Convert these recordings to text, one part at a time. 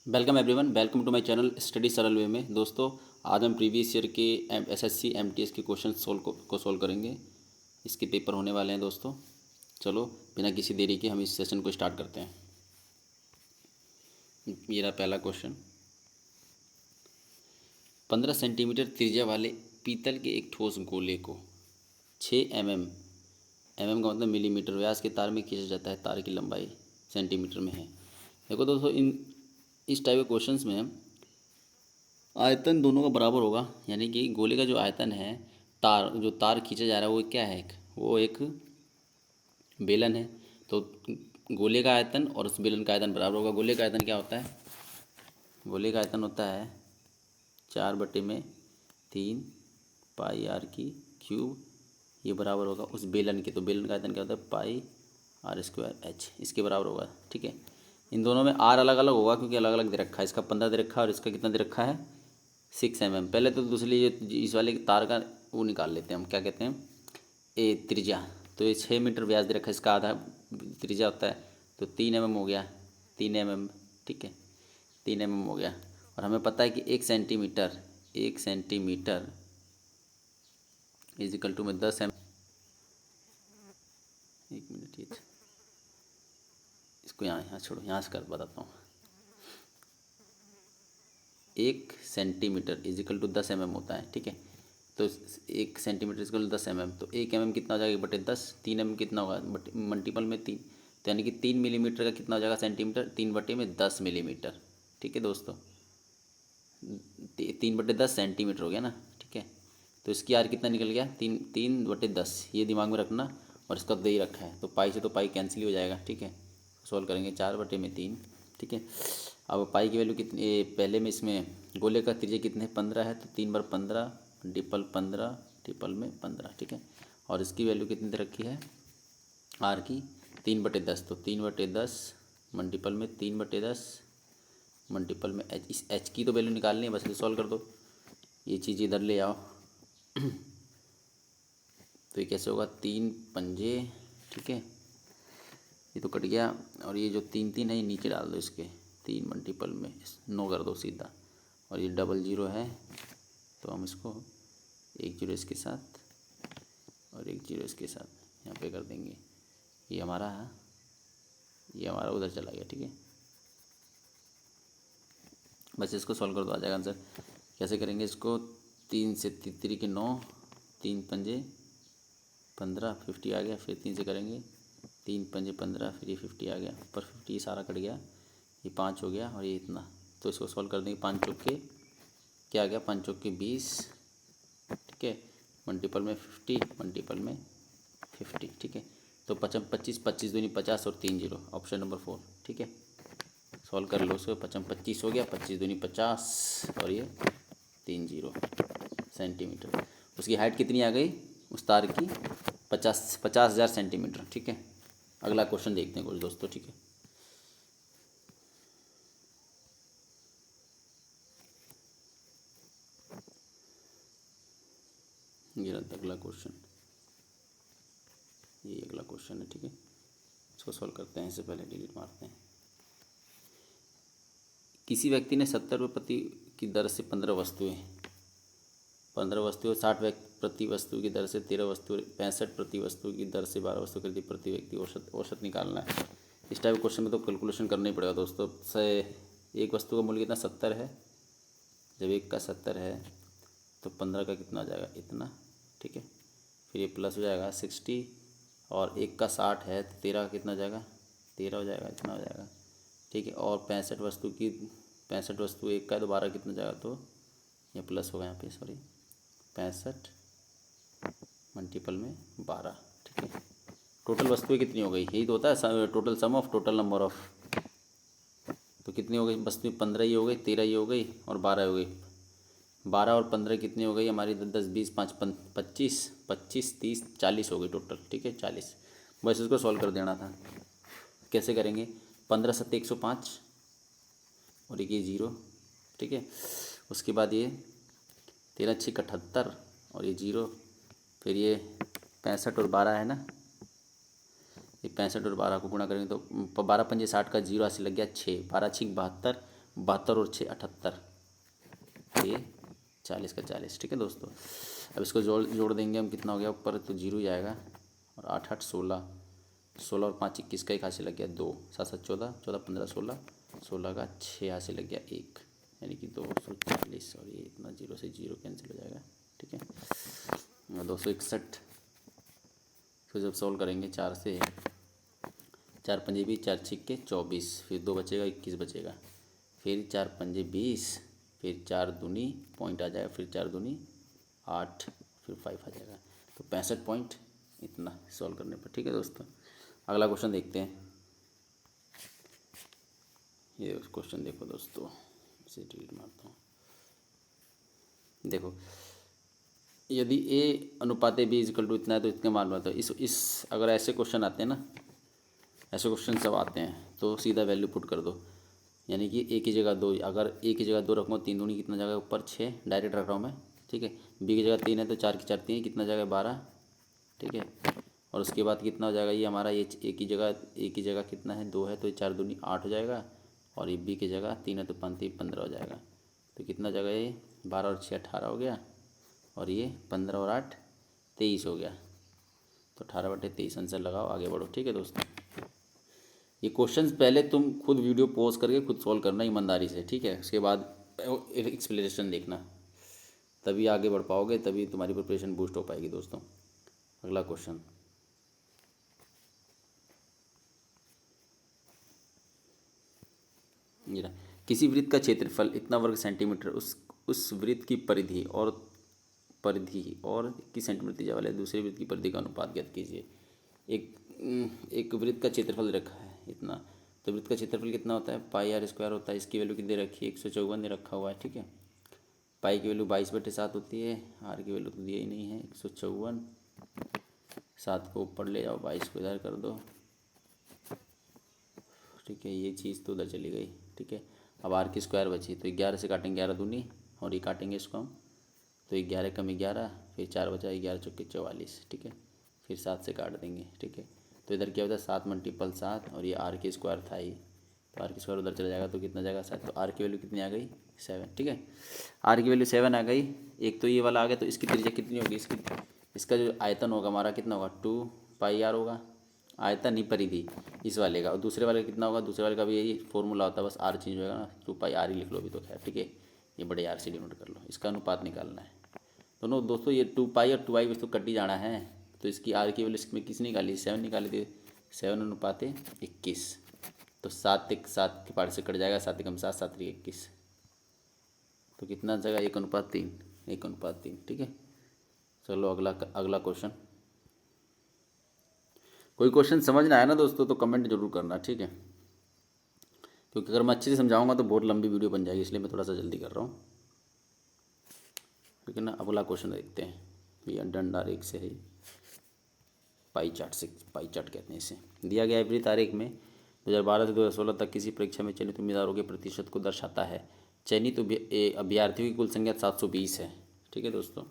Welcome everyone, welcome to my channel Study Saral Way में। दोस्तों, आज हम प्रीवियस ईयर के एसएससी एमटीएस के क्वेश्चन सोल्व करेंगे। इसके पेपर होने वाले हैं दोस्तों। चलो बिना किसी देरी के हम इस सेशन को स्टार्ट करते हैं। ये रहा पहला क्वेश्चन। 15 सेंटीमीटर त्रिज्या वाले पीतल के एक ठोस गोले को 6 mm का मतलब मिलीमीटर व्यास के तार में खींचा जाता है। तार की लंबाई सेंटीमीटर में है। देखो दोस्तों, इस टाइप के क्वेश्चंस में आयतन दोनों का बराबर होगा, यानी कि गोले का जो आयतन है, जो तार खींचा जा रहा है वो क्या है, वो एक बेलन है। तो गोले का आयतन और उस बेलन का आयतन बराबर होगा। गोले का आयतन क्या होता है? गोले का आयतन होता है 4/3 पाई आर की क्यूब। ये बराबर होगा उस बेलन के। तो बेलन का आयतन क्या होता है? पाई आर स्क्वायर एच। इसके बराबर होगा। ठीक है। इन दोनों में आर अलग अलग होगा क्योंकि अलग अलग दे रखा है। इसका 15 दे रखा है और इसका कितना दे रखा है? 6 mm। पहले तो दूसरी इस वाले तार का वो निकाल लेते हैं हम, क्या कहते हैं, ए त्रिज्या। तो ये 6 मीटर व्यास दे रखा है, इसका आधा त्रिज्या होता है। तो 3 mm हो गया, 3 mm। ठीक है, 3 mm हो गया। और हमें पता है कि 1 सेंटीमीटर इज इक्वल टू में 10 mm। एक मिनट, ये इसको यहाँ छोड़ो, यहाँ से कर बताता हूँ। 1 centimetre is equal to 10 mm होता है। ठीक है, तो 1 centimetre is equal to 10 mm। तो 1 mm कितना हो जाएगा? बटे 10। 3 mm कितना होगा? बटे मल्टीपल में 3। तो यानी कि 3 मिलीमीटर का कितना हो जाएगा? सेंटीमीटर। 3/10 मिलीमीटर। ठीक है दोस्तों, 3/10 सेंटीमीटर हो गया ना। ठीक है, तो इसकी आर कितना निकल गया? 3/10। ये दिमाग में रखना। और इसका दे ही रखा है, तो पाई से तो पाई कैंसिल हो जाएगा। ठीक है, सॉल्व करेंगे 4/3। ठीक है, अब पाई की वैल्यू कितनी? पहले में इसमें गोले का त्रिज्या कितने? 15 है। तो 3/15 डिपल 15 ट्रिपल में 15। ठीक है, और इसकी वैल्यू कितनी दे रखी है? आर की 3/10। तो 3/10 मल्टीपल में 3/10 मल्टीपल में एच। इस एच की तो वैल्यू निकालनी है, बस इसे सॉल्व कर दो। ये चीज़ इधर ले आओ। तो ये कैसे होगा? 3 पंजे। ठीक है, ये तो कट गया। और ये जो 3 3 है ये नीचे डाल दो इसके। 3 मल्टीपल में 9 कर दो सीधा। और ये डबल 0 है, तो हम इसको 1 0 इसके साथ और 1 0 इसके साथ यहाँ पे कर देंगे। ये हमारा उधर चला गया। ठीक है, बस इसको सॉल्व कर दो, आ जाएगा आंसर। कैसे करेंगे इसको? 3 से 3 के 9, 3 पंजे 15, 50 आ गया। फिर 3 से करेंगे, 3 पंजे 15, फिर ये 50 आ गया। ऊपर 50 ये सारा कट गया। ये 5 हो गया और ये इतना। तो इसको सॉल्व कर देंगे। 5 चौके क्या आ गया? 5 चौके 20। ठीक है, मल्टीपल में 50 मल्टीपल में 50। ठीक है, तो 25 25 दूनी 50 और 3 0, ऑप्शन नंबर 4। ठीक है, सॉल्व कर लो उसको। 55 25 हो गया, 25 दूनी 50 और ये 3 0 सेंटीमीटर। उसकी हाइट कितनी आ गई उस तार की? 50,000 सेंटीमीटर। ठीक है, अगला क्वेश्चन देखते हैं कुछ दोस्तों। ठीक है, ये रहा अगला क्वेश्चन। ये अगला क्वेश्चन है। ठीक है, इसको सॉल्व करते हैं। इससे पहले डिलीट मारते हैं। किसी व्यक्ति ने 70 रुपये प्रति की दर से 15 वस्तुएं 60 प्रति वस्तु की दर से 13 वस्तुएं, 65 प्रति वस्तु की दर से 12 वस्तु खरीदी। प्रति व्यक्ति औसत निकालना है। इस टाइप क्वेश्चन में तो कैलकुलेशन करना ही पड़ेगा दोस्तों। से एक वस्तु का मूल्य कितना? 70 है। जब एक का 70 है तो 15 का कितना हो जाएगा? इतना। ठीक है, फिर ये प्लस हो जाएगा 60। और एक का 60 है तो 13 का कितना हो जाएगा? 13 हो जाएगा, इतना हो जाएगा। ठीक है, और 65 वस्तु एक का है तो 12 कितना जाएगा? तो ये प्लस होगा यहाँ पे, सॉरी, 65 मल्टीपल में 12। ठीक है, टोटल वस्तुएं कितनी हो गई? यही तो होता है total sum of total number of. तो कितनी हो गई वस्तुएं? 15 ही हो गई, 13 ही हो गई और 12 हो गई। 12 और 15 कितनी हो गई हमारी? 10 20 5 25 25 30 40 हो गई टोटल। ठीक है, 40। बस इसको सॉल्व कर देना था। कैसे करेंगे? 15 7 105 और एक ये 0। ठीक है, उसके बाद ये 13 6 78 और ये 0। फिर ये 65 और 12 है ना, ये 65 और 12 को गुणा करेंगे तो 12 पंजे 60 का 0 80 लग गया 6। 12 6 72 72 और 6 78, ये 40 का 40। ठीक है दोस्तों, अब इसको जोड़ देंगे हम, कितना हो गया ऊपर तो 0 ही आएगा, और 8 8 16, 16 और 5 21 का एक हाथ से लग गया 2, 7 7 14, 14 15 16, 16 का 6 हाथ से लग गया 1, यानी कि 240, और ये इतना 0 से 0 कैंसिल हो जाएगा। ठीक है, 261। फिर जब सॉल्व करेंगे 4 से, 4 पंजे 20, 4 छिक्के 24, फिर 2 बचेगा 21 बचेगा, फिर 4 पंजे 20, फिर 4 दूनी पॉइंट आ जाएगा, फिर 4 दूनी 8, फिर 5 आ जाएगा। तो 65 पॉइंट इतना सॉल्व करने पर। ठीक है दोस्तों, अगला क्वेश्चन देखते हैं। ये क्वेश्चन देखो दोस्तों, इसे डिलीट मारता हूँ। देखो, यदि a अनुपात b इजिकल टू इतना है तो इतने मान होता है। इस अगर ऐसे क्वेश्चन आते हैं ना, ऐसे क्वेश्चन सब आते हैं तो सीधा वैल्यू पुट कर दो, यानी कि a की जगह 2, अगर a की जगह 2 रखूँगा, 3 दूनी कितना जगह ऊपर 6 डायरेक्ट रख रहा हूँ मैं। ठीक है, b की जगह 3 है तो 4 की 4 3 कितना जगह 12। ठीक है, और उसके बाद कितना हो जाएगा, ये हमारा ये a की जगह कितना है 2 है, तो 4 दूनी 8 हो जाएगा, और ये b की जगह 3 है तो 5 3 15 हो जाएगा। तो कितना जगह ये 12 और 6 18 हो गया, और ये 15 और 8 23 हो गया। तो 18/23 आंसर लगाओ, आगे बढ़ो। ठीक है दोस्तों, ये क्वेश्चंस पहले तुम खुद वीडियो पॉज करके खुद सॉल्व करना ईमानदारी से। ठीक है, उसके बाद एक्सप्लेनेशन देखना, तभी आगे बढ़ पाओगे, तभी तुम्हारी प्रिपरेशन बूस्ट हो पाएगी दोस्तों। अगला क्वेश्चन, ये रहा। किसी वृत्त का क्षेत्रफल इतना वर्ग सेंटीमीटर, उस वृत्त की परिधि और 21 सेंटीमीटर त्रिज्या वाले दूसरे वृत्त की परिधि का अनुपात ज्ञात कीजिए। एक वृत्त का क्षेत्रफल रखा है इतना, तो वृत्त का क्षेत्रफल कितना होता है, पाई आर स्क्वायर होता है। इसकी वैल्यू कितनी रखी है, 154 दे रखा हुआ है। ठीक है, पाई की वैल्यू 22/7 होती है, आर की वैल्यू तो दिया ही नहीं है, 154। 7 को ऊपर ले जाओ, 22 को इधर कर दो। ठीक है, ये चीज़ तो उधर चली गई। ठीक है, अब आर की स्क्वायर बची, तो 11 से काटेंगे 11 दूनी, और ये काटेंगे इसको हम, तो 11 कम 11, फिर 4 बचा, 11 चौके 44। ठीक है, फिर 7 से काट देंगे। ठीक है, तो इधर क्या होता है 7 × 7, और ये आर की स्क्वायर था ही, तो आर की स्क्वायर उधर चला जाएगा, तो कितना जाएगा 7। तो आर की वैल्यू कितनी आ गई 7। ठीक है, आर की वैल्यू 7 आ गई। एक तो ये वाला आ गया, तो इसकी त्रिज्या कितनी होगी, इसका जो आयतन होगा हमारा कितना होगा 2πr होगा, आयतन ही परिधि इस वाले का। और दूसरे वाले का कितना होगा, दूसरे वाले का भी यही फॉर्मूला होता है, बस आर चेंज होगा ना, 2πr ही लिख लो अभी तो खैर। ठीक है, ये बड़े आर से डिनोट कर लो, इसका अनुपात निकालना है। दोनों दोस्तों ये 2π और 2i तो कट ही जाना है, तो इसकी आर की वैल्यू इसमें किस निकाली, 7 निकाली थी, 7/21। तो 7 के पार्ट से कट जाएगा, 7 × 7 7 × 21, तो कितना जगह 1/3, 1/3। ठीक है, चलो अगला क्वेश्चन। कोई क्वेश्चन समझ ना आया ना दोस्तों तो कमेंट जरूर करना। ठीक है, क्योंकि अगर मैं अच्छे से समझाऊंगा तो बहुत लंबी वीडियो बन जाएगी, इसलिए मैं थोड़ा सा जल्दी कर रहा हूँ। ठीक है ना, अगला क्वेश्चन देखते हैं। ये डंडा रेख से है, पाई चार्ट कहते हैं इसे। दिया गया विपरीत आरेख में 2012 से 2016 तक किसी परीक्षा में चयनित उम्मीदवारों के प्रतिशत को दर्शाता है। चयनित अभ्यर्थियों की कुल संख्या 720 है। ठीक है दोस्तों,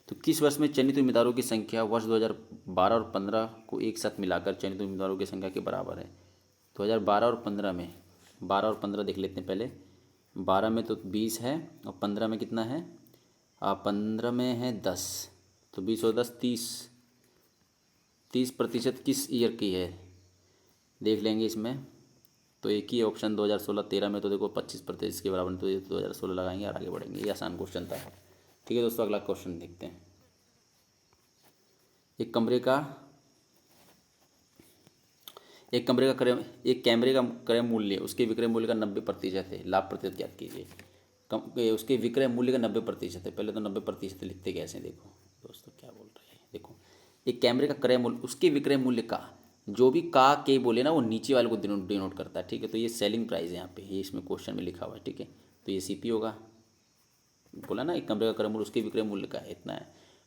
तो किस वर्ष में चयनित उम्मीदवारों की संख्या वर्ष 2012 और 15 को एक साथ मिलाकर चयनित उम्मीदवारों की संख्या के बराबर है। 2012 और 15 में, 12 और 15 देख लेते हैं पहले। 12 में तो 20 है, और 15 में कितना है, 15 में है 10, तो 20 और 10 30। 30% किस ईयर की है देख लेंगे इसमें, तो एक ही ऑप्शन 2016। 13 में तो देखो 25% इसके बराबर, तो ये 2016 लगाएंगे और आगे बढ़ेंगे। ये आसान क्वेश्चन था। ठीक है दोस्तों, अगला क्वेश्चन देखते हैं। एक कैमरे का क्रय मूल्य उसके विक्रय मूल्य का 90% है। लाभ प्रतिशत ज्ञात कीजिए। उसके विक्रय मूल्य का 90% है। पहले तो 90% लिखते कैसे, देखो दोस्तों क्या बोल रहे हैं। देखो, एक कैमरे का क्रय मूल्य उसके विक्रय मूल्य का, जो भी का के बोले ना वो नीचे वाले को डिनोट करता है। ठीक है, तो ये सेलिंग प्राइस है यहाँ पे, ये इसमें क्वेश्चन में लिखा हुआ है। ठीक है, तो ये सीपी होगा। बोला ना एक कमरे का क्रय मूल्य उसके विक्रय मूल्य का है इतना है,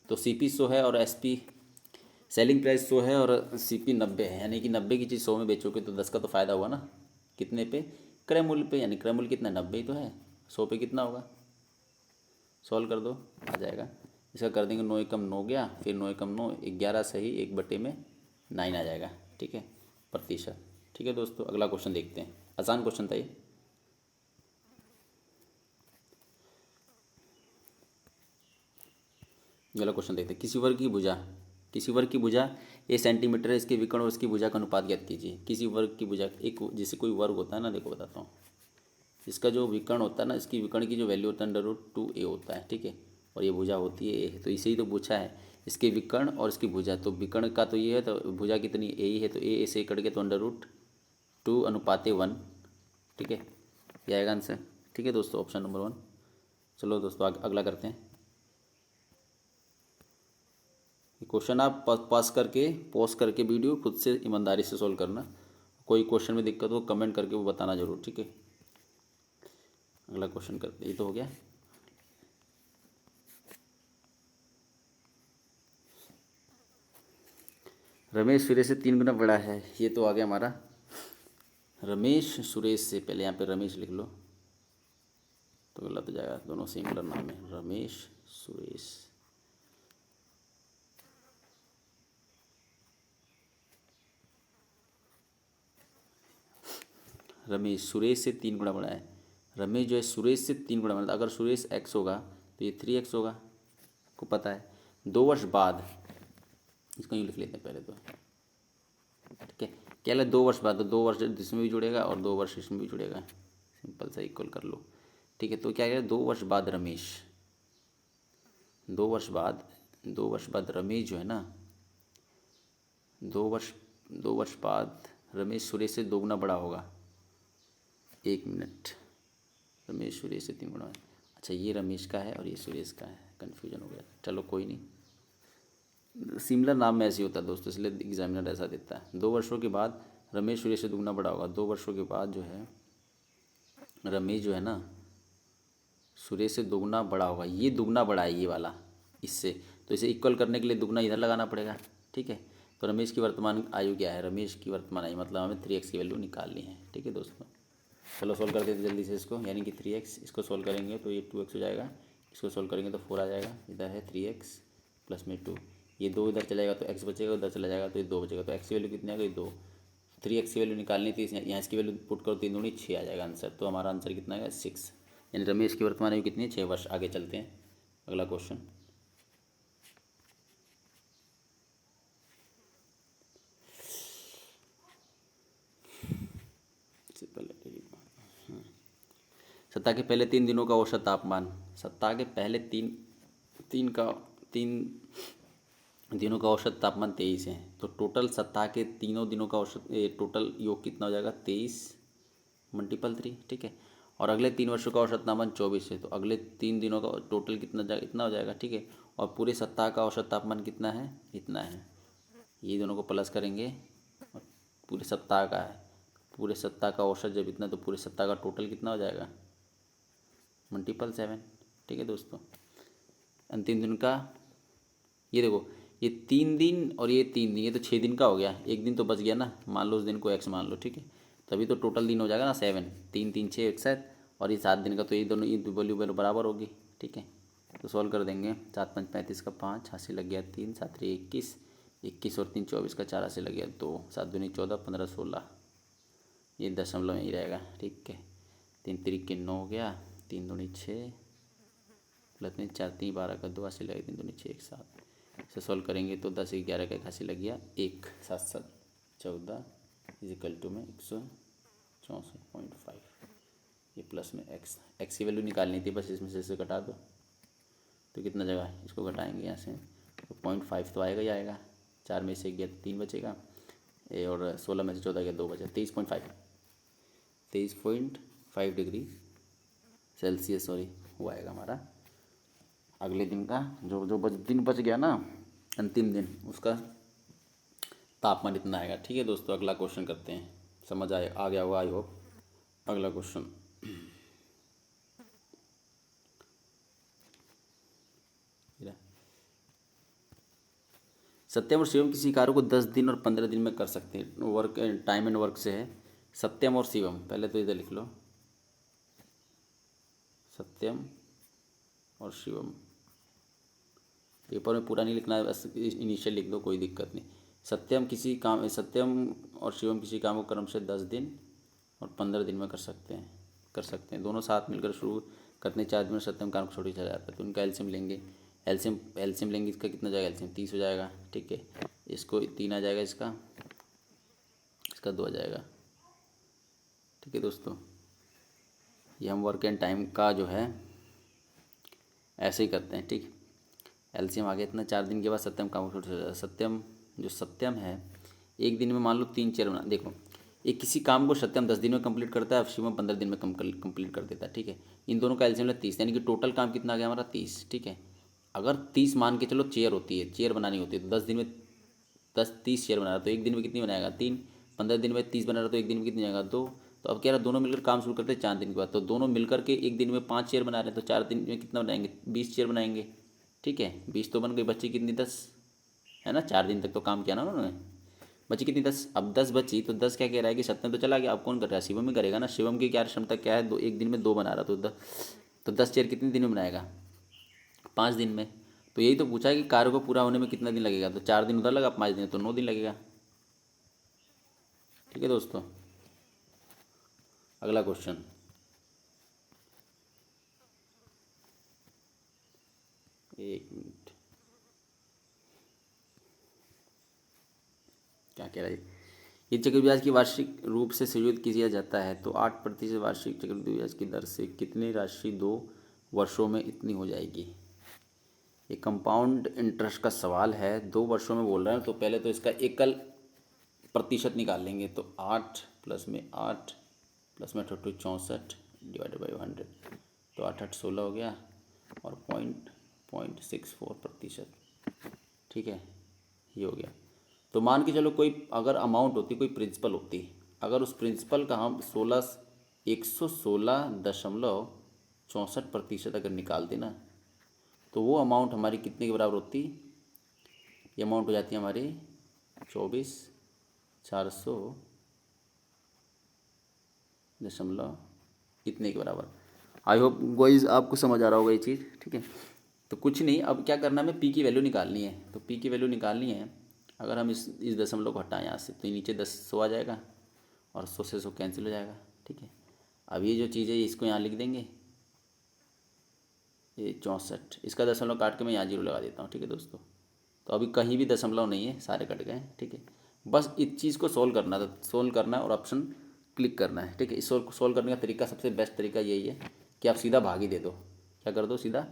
तो सीपी 100 है और एसपी सेलिंग प्राइस 100 है और सीपी 90 है। यानी कि 90 की चीज़ 100 में बेचोगे तो 10 का तो फ़ायदा हुआ ना। कितने पे, क्रय मूल्य पे, यानी क्रय मूल्य कितना 90 ही तो है, 100 पे कितना होगा, सॉल्व कर दो आ जाएगा। इसका कर देंगे 9 एकम 9 गया, फिर 9 एकम 9 11 सही 1/9 आ जाएगा। ठीक है, प्रतिशत। ठीक है दोस्तों, अगला क्वेश्चन देखते हैं। आसान क्वेश्चन था ये। अगला क्वेश्चन देखते हैं। किसी वर्ग की भुजा ए सेंटीमीटर है, इसके विकर्ण और इसकी भुजा का अनुपात ज्ञात कीजिए। किसी वर्ग की भुजा, एक जैसे कोई वर्ग होता है ना, देखो बताता हूँ। इसका जो विकर्ण होता है ना, इसकी विकर्ण की जो वैल्यू होता है √2a होता है, ठीक है। और ये भुजा होती है ए, तो इसे ही तो पूछा है, इसके विकर्ण और इसकी भुजा। तो विकर्ण का तो ये है, तो भुजा कितनी ए ही है, तो ए से कट के तो √2/1, ठीक है। ये आएगा आंसर, ठीक है दोस्तों, ऑप्शन नंबर 1। चलो दोस्तों अगला करते हैं। क्वेश्चन आप पॉज करके वीडियो खुद से ईमानदारी से सॉल्व करना। कोई क्वेश्चन में दिक्कत हो कमेंट करके वो बताना जरूर, ठीक है। अगला क्वेश्चन करते, ये तो हो गया। रमेश सुरेश से 3 गुना बड़ा है, ये तो आ गया हमारा। रमेश सुरेश से, पहले यहाँ पे रमेश लिख लो तो गलत हो जाएगा, दोनों सिमिलर नाम है, रमेश सुरेश। रमेश सुरेश से 3 गुना बड़ा है। रमेश जो है सुरेश से 3 गुना बड़ा है। अगर सुरेश x होगा तो ये 3x होगा, को पता है। 2 वर्ष बाद, इसको यूँ लिख लेते हैं पहले तो, ठीक है। क्या है 2 वर्ष बाद, तो 2 वर्ष इसमें भी जुड़ेगा और 2 वर्ष इसमें भी जुड़ेगा, सिंपल सा इक्वल कर लो, ठीक है। तो क्या है 2 वर्ष बाद रमेश, 2 वर्ष बाद रमेश जो है ना, 2 वर्ष बाद रमेश सुरेश से 2 गुना बड़ा होगा। 1 मिनट, रमेश सुरेश से 3 गुना है। अच्छा ये रमेश का है और ये सुरेश का है, कन्फ्यूजन हो गया। चलो कोई नहीं, सिमिलर नाम में ऐसे ही होता है दोस्तों, इसलिए एग्जामिनर ऐसा देता है। 2 वर्षों के बाद रमेश सुरेश से 2 गुना बड़ा होगा। 2 वर्षों के बाद जो है रमेश जो है ना सुरेश से 2 गुना बड़ा होगा। ये दुगना बड़ा है ये वाला इससे, तो इसे इक्वल करने के लिए दुगना इधर लगाना पड़ेगा, ठीक है। तो रमेश की वर्तमान आयु क्या है, रमेश की वर्तमान आयु मतलब हमें 3x की वैल्यू निकालनी है, ठीक है दोस्तों। चलो सोल्व कर देते जल्दी से इसको, यानी कि 3x, इसको सोल्व करेंगे तो ये 2x हो जाएगा, इसको सोल्व करेंगे तो 4 आ जाएगा। इधर है 3x प्लस में 2, ये 2 इधर चलेगा तो x बचेगा, उधर चला जाएगा तो ये 2 बचेगा। तो x की वैल्यू कितनी आ गई 2। 3x की वैल्यू निकालनी थी, यहाँ इसकी वैल्यू पुट करो, 3 दूनी 6 आ जाएगा आंसर। तो हमारा आंसर कितना आएगा 6, यानी रमेश की वर्तमान आयु कितनी है 6 वर्ष। आगे चलते हैं, अगला क्वेश्चन। सप्ताह के पहले 3 दिनों का औसत तापमान, सप्ताह के पहले तीन दिनों का औसत तापमान 23 है। तो टोटल सप्ताह के तीनों दिनों का औसत टोटल योग कितना हो जाएगा 23 × 3, ठीक है। और अगले 3 वर्षों का औसत तापमान 24 है, तो अगले 3 दिनों का टोटल कितना जाएगा, इतना हो जाएगा, ठीक है। और पूरे सप्ताह का औसत तापमान कितना है, इतना है। ये दोनों को प्लस करेंगे और पूरे सप्ताह का है, पूरे सप्ताह का औसत जब इतना, तो पूरे सप्ताह का टोटल कितना हो जाएगा × 7, ठीक है दोस्तों। अंतिम दिन का ये देखो, ये 3 दिन और ये 3 दिन, ये तो 6 दिन का हो गया। एक दिन तो बच गया ना, मान लो उस दिन को x मान लो, ठीक है। तभी तो टोटल दिन हो जाएगा ना 7, 3 3 6 61, और ये 7 दिन का, तो ये दोनों ये वैल्यू बराबर होगी, ठीक है। तो सॉल्व कर देंगे। 7 5 35 का 5, हाथ लग गया 3, 7 3 21, 21 और 3 24 का 4 से लग गया 2, 7 दूनी 14, 15 16, ये दशमलव में ही रहेगा, ठीक है। 3 3 9 हो गया, 3 दूनी 6 प्लस में 4 3 12 का 2, हाथ लगे 3 दूनी 6 1 7। इसे सॉल्व करेंगे तो 10 11 का 81 लग गया 1, 7 7 14 इजिकल टू में 164.5। ये प्लस में एक्स की वैल्यू निकालनी थी, बस इसमें से इसे घटा दो तो कितना जगह, इसको घटाएंगे यहाँ से तो 0.5 तो आएगा ही आएगा। 4 में से 1 गया 3 बचेगा, और 16 में से 14 गया 2 बचा, 23.5 डिग्री सेल्सियस सॉरी वो आएगा हमारा अगले दिन का। जो दिन बच गया ना अंतिम दिन, उसका तापमान इतना आएगा, ठीक है दोस्तों। अगला क्वेश्चन करते हैं, समझ आ गया होगा आई होप। अगला क्वेश्चन, सत्यम और शिवम किसी कार्य को 10 दिन और 15 दिन में कर सकते हैं। वर्क टाइम एंड वर्क से है सत्यम और शिवम, पहले तो इधर लिख लो सत्यम और शिवम। पेपर में पूरा नहीं लिखना है, बस इनिशियल लिख दो, कोई दिक्कत नहीं। सत्यम और शिवम किसी काम को क्रम से 10 दिन और 15 दिन में कर सकते हैं। दोनों साथ मिलकर शुरू करते हैं 4 दिन में सत्यम काम को छोड़ चला जाता है, तो उनका एलसीएम लेंगे। एलसीएम एलसीएम लेंगे इसका कितना जाएगा, एलसीएम 30 हो जाएगा। ठीक है, इसको 3 आ जाएगा, इसका इसका 2 आ जाएगा। ठीक है दोस्तों, ये हम वर्क एंड टाइम का जो है ऐसे ही करते हैं। ठीक, एलसीएम आ गया इतना, 4 दिन के बाद सत्यम काम हो जाएगा। सत्यम जो सत्यम है एक दिन में मान लो 3 चेयर बना, देखो एक किसी काम को सत्यम 10 दिन में कंप्लीट करता है और शिवम 15 दिन में कंप्लीट कर देता है। ठीक है, इन दोनों का एलसीएम 30, यानी कि टोटल काम कितना आ गया हमारा 30। ठीक है, अगर 30 मान के चलो चेयर होती है, चेयर बनानी होती है, तो 10 दिन में 30 चेयर बना रहा, तो एक दिन में कितनी बनाएगा 3, 15 दिन में 30 बना रहा तो एक दिन में कितनी जाएगा 2। तो अब कह रहा दोनों मिलकर काम शुरू करते हैं 4 दिन के बाद, तो दोनों मिलकर के एक दिन में 5 चेयर बना रहे हैं, तो 4 दिन में कितना बनाएंगे 20 चेयर बनाएंगे। ठीक है, 20 तो बन गई, बच्ची कितनी 10 है ना, 4 दिन तक तो काम किया ना उन्होंने, बची कितनी 10। अब 10 बची तो 10 क्या कह रहा है कि सत्यम तो चला गया, अब कौन कर रहा है, शिवम ही करेगा ना। शिवम की क्या क्षमता क्या है, एक दिन में 2 बना रहा, तो 10 चेयर कितने दिन में बनाएगा 5 दिन में। तो यही तो पूछा है कि कार्य को पूरा होने में कितना दिन लगेगा, तो 4 दिन उधर लगा, 5 दिन तो 9 दिन लगेगा। ठीक है दोस्तों, अगला क्वेश्चन, एक मिनट, क्या कह रहा है ये, चक्रवृद्धि ब्याज की वार्षिक रूप से संयोजित किया जाता है तो 8% वार्षिक चक्रवृद्धि ब्याज की दर से कितनी राशि 2 वर्षों में इतनी हो जाएगी। ये कंपाउंड इंटरेस्ट का सवाल है, 2 वर्षों में बोल रहे हैं, तो पहले तो इसका एकल प्रतिशत निकाल लेंगे, तो 8 प्लस में 8 प्लस में 64 डिवाइडेड बाई 100, तो 8 8 16 हो गया और 0.64%। ठीक है, ये हो गया। तो मान के चलो कोई अगर अमाउंट होती, कोई प्रिंसिपल होती, अगर उस प्रिंसिपल का हम 116.64% अगर निकालते ना, तो वो अमाउंट हमारी कितने के बराबर होती, ये अमाउंट हो जाती है हमारी 24,400 इतने के बराबर। आई होप गाइस आपको समझ आ रहा होगा ये चीज़। ठीक है, तो कुछ नहीं, अब क्या करना है, हमें पी की वैल्यू निकालनी है, तो पी की वैल्यू निकालनी है, अगर हम इस दशमलव को हटाएं यहाँ से, तो ये नीचे 10 100 आ जाएगा और 100 से 100 कैंसिल हो जाएगा। ठीक है, अब ये जो चीज़ है इसको यहाँ लिख देंगे, ये 64, इसका दशमलव काट के मैं यहाँ 0 लगा देता हूँ। ठीक है दोस्तों, तो अभी कहीं भी दशमलव नहीं है, सारे कट गए। ठीक है, बस इस चीज़ को सोल्व करना था, सोल्व करना है और ऑप्शन क्लिक करना है। ठीक है, इस सोल्व करने का तरीका, सबसे बेस्ट तरीका यही है कि आप सीधा भाग ही दे दो, क्या कर दो, सीधा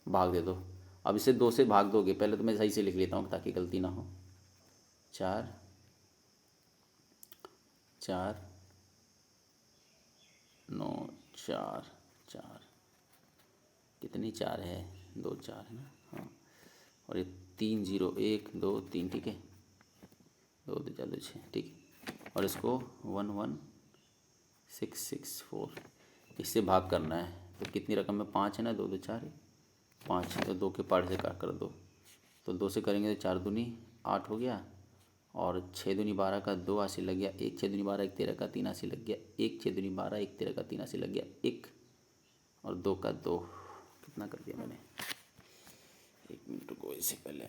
भाग दे दो। अब इसे 2 से भाग दोगे, पहले तो मैं सही से लिख लेता हूँ ताकि गलती ना हो, 4 4 9 4 4 कितनी 4 है, 2 4 है ना, हाँ, और ये 3 0 1 2 3। ठीक है, 2 2 4 2 6। ठीक है, और इसको 11664 इससे भाग करना है, तो कितनी रकम में 5 है ना, 2 2 4 5, तो 2 के पार्ट से काट कर दो, तो 2 से करेंगे तो 4 दूनी 8 हो गया, और 6 दूनी 12 का 2 हासिल लग गया, 1 6 दूनी 12 1 13 का 3 हासिल लग गया, 1 6 दूनी 12 1 13 का 3 हासिल लग गया 1, और 2 का 2, कितना कर दिया मैंने, 1 मिनट रुको, इससे पहले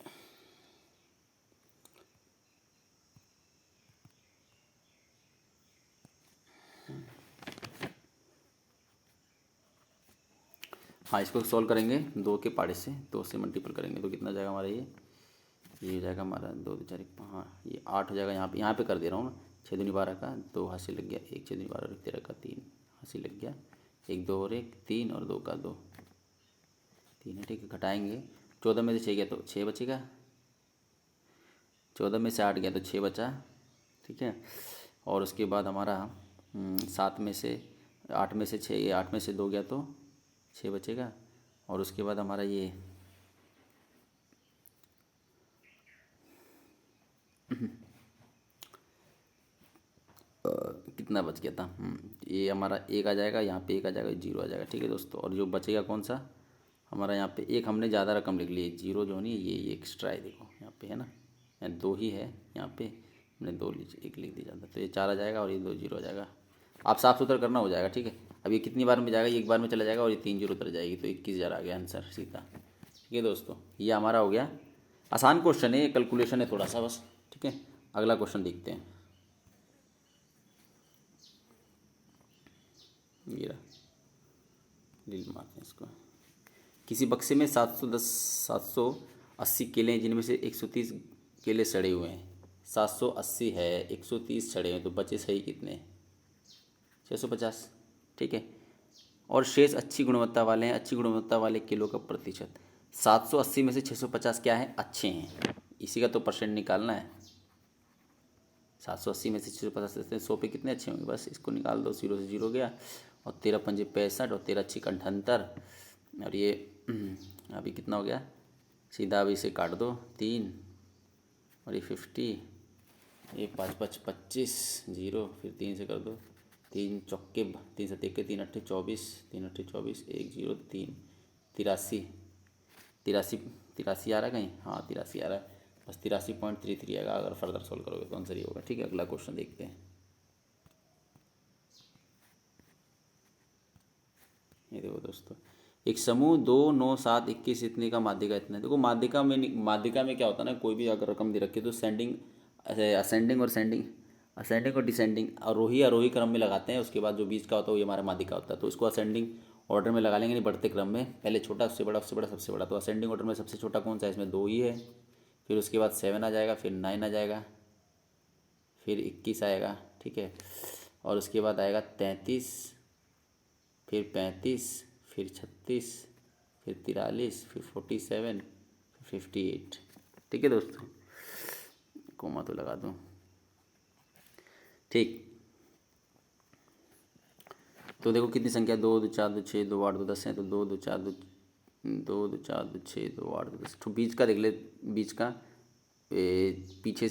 हाँ, इसको सॉल्व करेंगे 2 के पाड़े से, 2 से मल्टीपल करेंगे तो कितना जाएगा हमारा, ये हो जाएगा हमारा 2 2 4 1, हाँ ये 8 हो जाएगा, यहाँ पे कर दे रहा हूँ ना, 6 दूनी 12 का 2 हासिल लग गया, 1 6 दूनी 12 और 1 13 का 3 हासिल लग गया, 1 2 और 1 3 और 2 का 2 3 है। ठीक है, घटाएंगे, 14 में से 6 गया तो 6 बचेगा, 14 में से 8 गया तो 6 बचा। ठीक है, और उसके बाद हमारा 7 में से 8 में से 6, ये 8 में से 2 गया तो 6 बचेगा, और उसके बाद हमारा ये कितना बच गया था, ये हमारा 1 आ जाएगा, यहाँ पे 1 आ जाएगा, 0 आ जाएगा। ठीक है दोस्तों, और जो बचेगा कौन सा, हमारा यहाँ पे 1 हमने ज़्यादा रकम लिख ली है, 0 जो नहीं, ये एक्स्ट्रा है, देखो यहाँ पे है ना, यहाँ 2 ही है, यहाँ पे हमने 2 1 लिख दिया ज़्यादा, तो ये 4 आ जाएगा और ये 2 0 आ जाएगा। आप साफ सुथरा करना हो जाएगा। ठीक है, अब ये कितनी बार में जाएगा, ये एक बार में चला जाएगा और ये 3 0 उतर जाएगी, तो 21,000 आ गया आंसर सीधा। ठीक है दोस्तों, ये हमारा हो गया, आसान क्वेश्चन है, ये कैलकुलेशन है थोड़ा सा बस। ठीक है, अगला क्वेश्चन देखते हैं, ये रहा, लील मारते हैं इसको, किसी बक्से में 780 केले हैं जिनमें से 130 केले सड़े हुए हैं। 780 है, 130 सड़े हैं, तो बचे सही कितने? 650। ठीक है। और शेष अच्छी गुणवत्ता वाले हैं। अच्छी गुणवत्ता वाले केलों का प्रतिशत 780 में से 650 क्या है? अच्छे हैं। इसी का तो परसेंट निकालना है। 780 में से 650 देते हैं, 100 पे कितने अच्छे होंगे? बस इसको निकाल दो, 0 से 0 गया, और 13 पंजे 65 और 13 अच्छी 78, और ये अभी कितना हो गया? सीधा अभी इसे काट दो 3, और ये 50, ये 5 5 25 0, फिर 3 से कर दो, 3 चौके 3 से 3 अट्ठे 24, 3 अट्ठे 24, 1 0 3, 83 83 83 आ रहा है कहीं? हाँ 83 आ रहा है। बस 83.33 आएगा अगर फर्दर सोल्व करोगे तो आंसर ही होगा। ठीक है, अगला क्वेश्चन देखते हैं। ये देखो दोस्तों, एक समूह 2 9 7 21 इतने का माध्यिका इतना है। देखो माध्यिका में क्या होता है ना, कोई भी अगर रकम दे रखी है तो असेंडिंग और डिसेंडिंग आरोही आरोही क्रम में लगाते हैं। उसके बाद जो बीच का होता है वो हमारा माध्यिका होता है, तो इसको असेंडिंग ऑर्डर में लगा लेंगे, नहीं बढ़ते क्रम में, पहले छोटा उससे बड़ा उससे बड़ा सबसे बड़ा। तो असेंडिंग ऑर्डर में सबसे छोटा कौन सा है? इसमें 2 ही है। फिर उसके बाद 7 आ जाएगा, फिर 9 आ जाएगा, फिर 21 आएगा। ठीक है, और उसके बाद आएगा 33, फिर 35, फिर 36, फिर 43, फिर 47, फिर 58। ठीक है दोस्तों, कोमा तो लगा दूँ। ठीक, तो देखो कितनी संख्या, 2 2 4 2 6 2 8 2 10 है, तो 2 2 4 2 2 4 2 6 2 8 2 10। तो बीच का देख ले, बीच का पीछे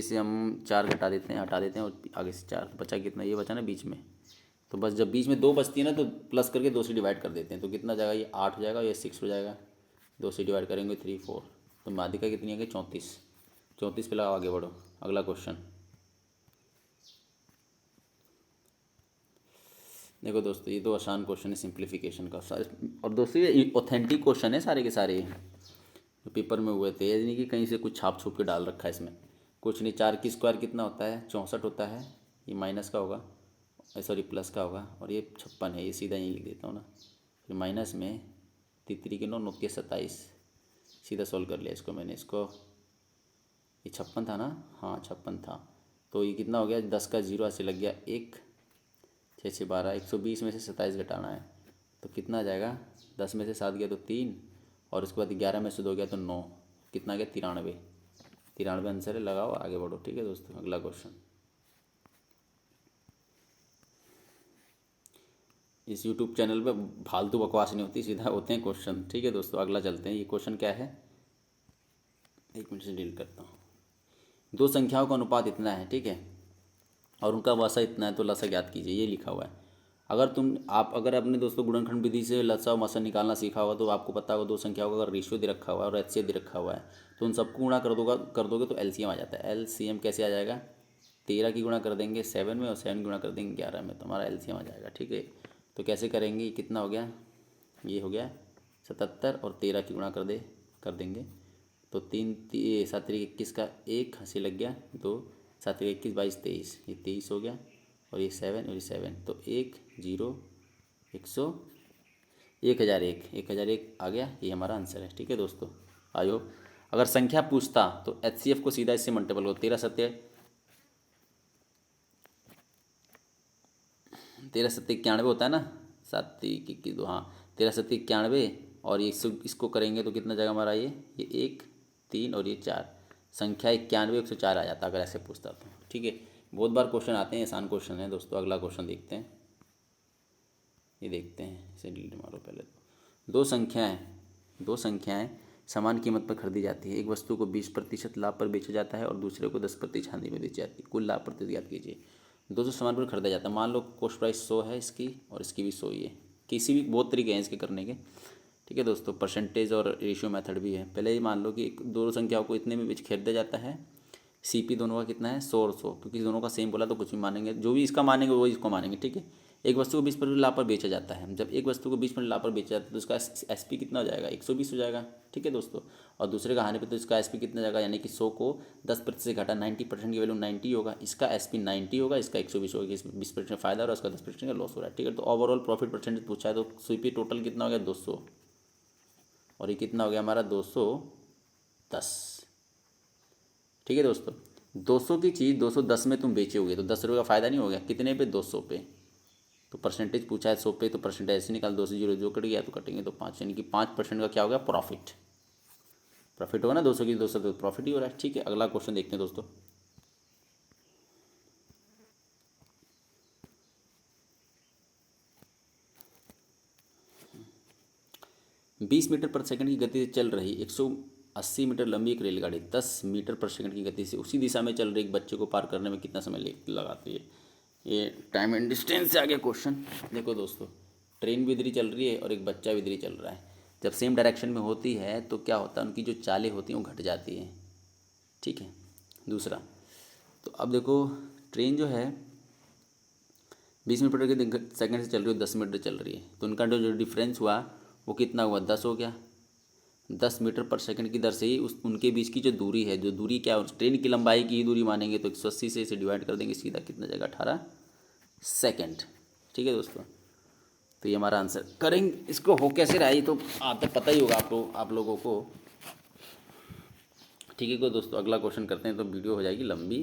से हम 4 हटा देते हैं और आगे से 4, बचा कितना? ये बचा ना बीच में। तो बस जब बीच में 2 बचती है ना तो प्लस करके 2 से डिवाइड कर देते हैं, तो कितना जाएगा? ये 8 हो जाएगा, ये 6 हो जाएगा। 2 से डिवाइड करेंगे 3 4, तो माध्यिका कितनी है? 34। 34 पे लगाओ, आगे बढ़ो। अगला क्वेश्चन देखो दोस्तों, ये 2 आसान क्वेश्चन है सिंप्लीफिकेशन का सारे, और दोस्तों ये ऑथेंटिक क्वेश्चन है सारे के सारे जो पेपर में हुए थे। ये नहीं कि कहीं से कुछ छाप छूप के डाल रखा है इसमें, कुछ नहीं। 4 की स्क्वायर कितना होता है? 64 होता है। ये माइनस का होगा, सॉरी प्लस का होगा, और ये 56 है। ये सीधा यहीं लिख देता हूँ ना। फिर माइनस में 3 के 9 9 के 27, सीधा सॉल्व कर लिया इसको मैंने। इसको ये 56 था ना? हाँ 56 था। तो ये कितना हो गया? 10 का 0 ऐसे लग गया 1, 6 6 12, 120 में से 27 घटाना है, तो कितना आ जाएगा? 10 में से 7 गया तो 3, और उसके बाद 11 में से 2 गया तो 9, कितना गया? 93। 93 आंसर है, लगाओ आगे बढ़ो। ठीक है दोस्तों, अगला क्वेश्चन। इस यूट्यूब चैनल पे फालतू बकवास नहीं होती, सीधा होते हैं क्वेश्चन। ठीक है दोस्तों, अगला चलते हैं। ये क्वेश्चन क्या है? 1 मिनट से डील करता हूँ। 2 संख्याओं का अनुपात इतना है, ठीक है, और उनका वसा इतना है, तो लसा ज्ञात कीजिए। ये लिखा हुआ है। अगर अपने दोस्तों गुणनखंड विधि से लसा और मसा निकालना सीखा होगा तो आपको पता होगा 2 संख्याओं का अगर रेशियो दे रखा हुआ है और एचसीएफ दे रखा हुआ है तो उन सबको गुणा कर दोगे तो एलसीएम आ जाता है। एलसीएम कैसे आ जाएगा? 13 की गुणा कर देंगे 7 में और 7 की गुणा कर देंगे 11 में, तो हमारा एलसीएम आ जाएगा। ठीक है, तो कैसे करेंगे? कितना हो गया? ये हो गया 77, और 13 की गुणा कर देंगे तो 3 7 3 21 का 1 हंसी लग गया, 2 7 3 21 22 23, ये 23 हो गया, और ये 7 और ये 7, तो 1 0 1001 आ गया। ये हमारा आंसर है। ठीक है दोस्तों, आई होप। अगर संख्या पूछता तो एचसीएफ को सीधा इससे मल्टीपल हो। 13 सत्ते 91 होता है ना, 7 3 21 2, हाँ 13 सत्ते 91, और ये इसको करेंगे तो कितना जाएगा हमारा? ये 1 3 और ये 4, संख्या 91 104 आ जाता अगर ऐसे पूछता तो। ठीक है, बहुत बार क्वेश्चन आते हैं, आसान क्वेश्चन है दोस्तों। अगला क्वेश्चन देखते हैं। ये देखते हैं, इसे डिलीट मारो पहले। तो दो संख्याएं समान कीमत पर खरीदी जाती है। एक वस्तु को 20% लाभ पर बेचा जाता है और दूसरे को 10% हानि में बेची जाती है। कुल लाभ प्रतिशत ज्ञात कीजिए। दोनों सामान पर खरीदा जाता है। मान लो कॉस्ट प्राइस 100 है इसकी, और इसकी भी 100 ही है। किसी भी बहुत तरीके हैं इसके करने के। ठीक है दोस्तों, परसेंटेज और रेशियो मेथड भी है। पहले ही मान लो कि दोनों संख्याओं को इतने में बेच खरीदा जाता है। सीपी दोनों का कितना है? 100 और 100, क्योंकि दोनों का सेम बोला तो कुछ भी मानेंगे, जो भी इसका मानेंगे वो इसको मानेंगे। ठीक है, एक वस्तु को 20% लाभ पर बेचा जाता है। जब एक वस्तु को 20% लाभ पर बेचा जाता है तो उसका एसपी कितना हो जाएगा? 120 हो जाएगा। ठीक है दोस्तों, और दूसरे का हानि पे तो इसका एसपी कितना जाएगा? यानी कि 100 को 10% से घटा 90% की वैल्यू 90 होगा, इसका एसपी 90 होगा, इसका 120 होगा। इसमें 20% फायदा और उसका 10% का लॉस हो रहा है। ठीक है, तो ओवरऑल प्रॉफिट परसेंटेज पूछा है तो सीपी टोटल कितना हो गया? 200। और ये कितना हो गया हमारा 210। ठीक है दोस्तों, 200 की चीज़ 210 में तुम बेचोगे तो 10 रुपये का फ़ायदा नहीं हो गया, कितने पे, 200 पे। तो परसेंटेज पूछा है 100 पे, तो परसेंटेज ऐसे निकाल, 2 से 0 जो कट गया तो कटेंगे तो 5, यानी कि 5% का क्या हो गया, प्रॉफिट। प्रॉफिट होगा ना, 200 की 200 तो प्रॉफिट ही हो रहा है। ठीक है, अगला क्वेश्चन देखते हैं दोस्तों। 20 मीटर पर सेकंड की गति से चल रही 180 मीटर लंबी एक रेलगाड़ी 10 मीटर पर सेकंड की गति से उसी दिशा में चल रही एक बच्चे को पार करने में कितना समय लगाती है। ये टाइम एंड डिस्टेंस से आ गया क्वेश्चन। देखो दोस्तों, ट्रेन भी इधर चल रही है और एक बच्चा भी इधर चल रहा है। जब सेम डायरेक्शन में होती है तो क्या होता है, उनकी जो चालें होती हैं वो घट जाती हैं। ठीक है। दूसरा, तो अब देखो ट्रेन जो है 20 मीटर के सेकंड से चल रही है, 10 मीटर चल रही है, तो उनका जो डिफरेंस हुआ वो कितना हुआ, 10 हो गया। 10 मीटर पर सेकंड की दर से ही उनके बीच की जो दूरी है, जो दूरी क्या है, ट्रेन की लंबाई की ही दूरी मानेंगे तो 180 से इसे डिवाइड कर देंगे, सीधा कितना जाएगा, 18 सेकंड। ठीक है दोस्तों, तो ये हमारा आंसर। करेंगे इसको हो कैसे रहा है तो आप तक पता ही होगा आप लोगों को। ठीक है को दोस्तों, अगला क्वेश्चन करते हैं तो वीडियो हो जाएगी लंबी।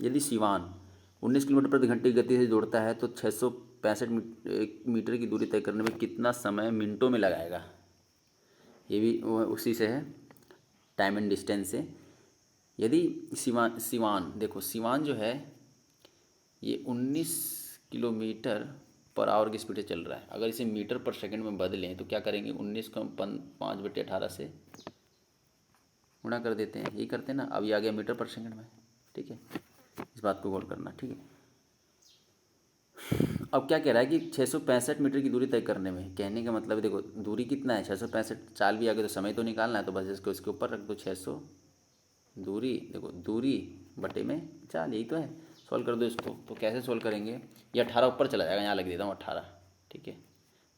यदि सिवान 19 किलोमीटर प्रति घंटे की गति से दौड़ता है तो 665 मीटर की दूरी तय करने में कितना समय मिनटों में लगाएगा। ये भी उसी से है, टाइम एंड डिस्टेंस से। यदि सिवान देखो, सिवान जो है ये 19 किलोमीटर पर आवर की स्पीड से चल रहा है। अगर इसे मीटर पर सेकंड में बदलें तो क्या करेंगे, 19 को 5/18 से गुणा कर देते हैं, यही करते हैं ना। अब ये आ गया मीटर पर सेकंड में। ठीक है, इस बात को गौर करना। ठीक है, अब क्या कह रहा है कि 665 मीटर की दूरी तय करने में, कहने का मतलब है देखो दूरी कितना है 665, चाल भी आ गई तो समय तो निकालना है, तो बस इसको इसके ऊपर रख दो 600, दूरी देखो दूरी बटे में चाल, यही तो है। सॉल्व कर दो इसको, तो कैसे सॉल्व करेंगे, ये 18 ऊपर चला जाएगा, यहाँ लग देता हूँ 18। ठीक है,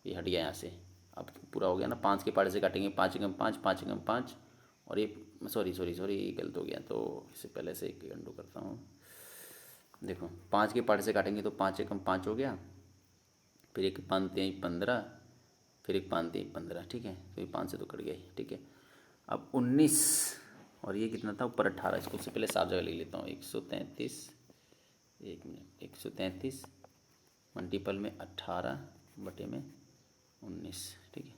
ये हट गया यहाँ से, अब पूरा हो गया ना। 5 के पार्ट से काटेंगे, 5 एकम 5, 5 एकम 5, और ये सॉरी गलत हो गया, तो इससे पहले से एक अंडू करता हूँ। देखो 5 के पार्ट से काटेंगे तो 5 एकम 5 हो गया, फिर एक 5 3 15, फिर एक 5 3 15। ठीक है, तो ये 5 से तो कट गया ही। ठीक है, अब 19 और ये कितना था ऊपर 18, इसको उससे पहले साफ जगह ले लेता हूँ। 133, एक मिनट, 133 मल्टीपल में 18 बटे में 19। ठीक है,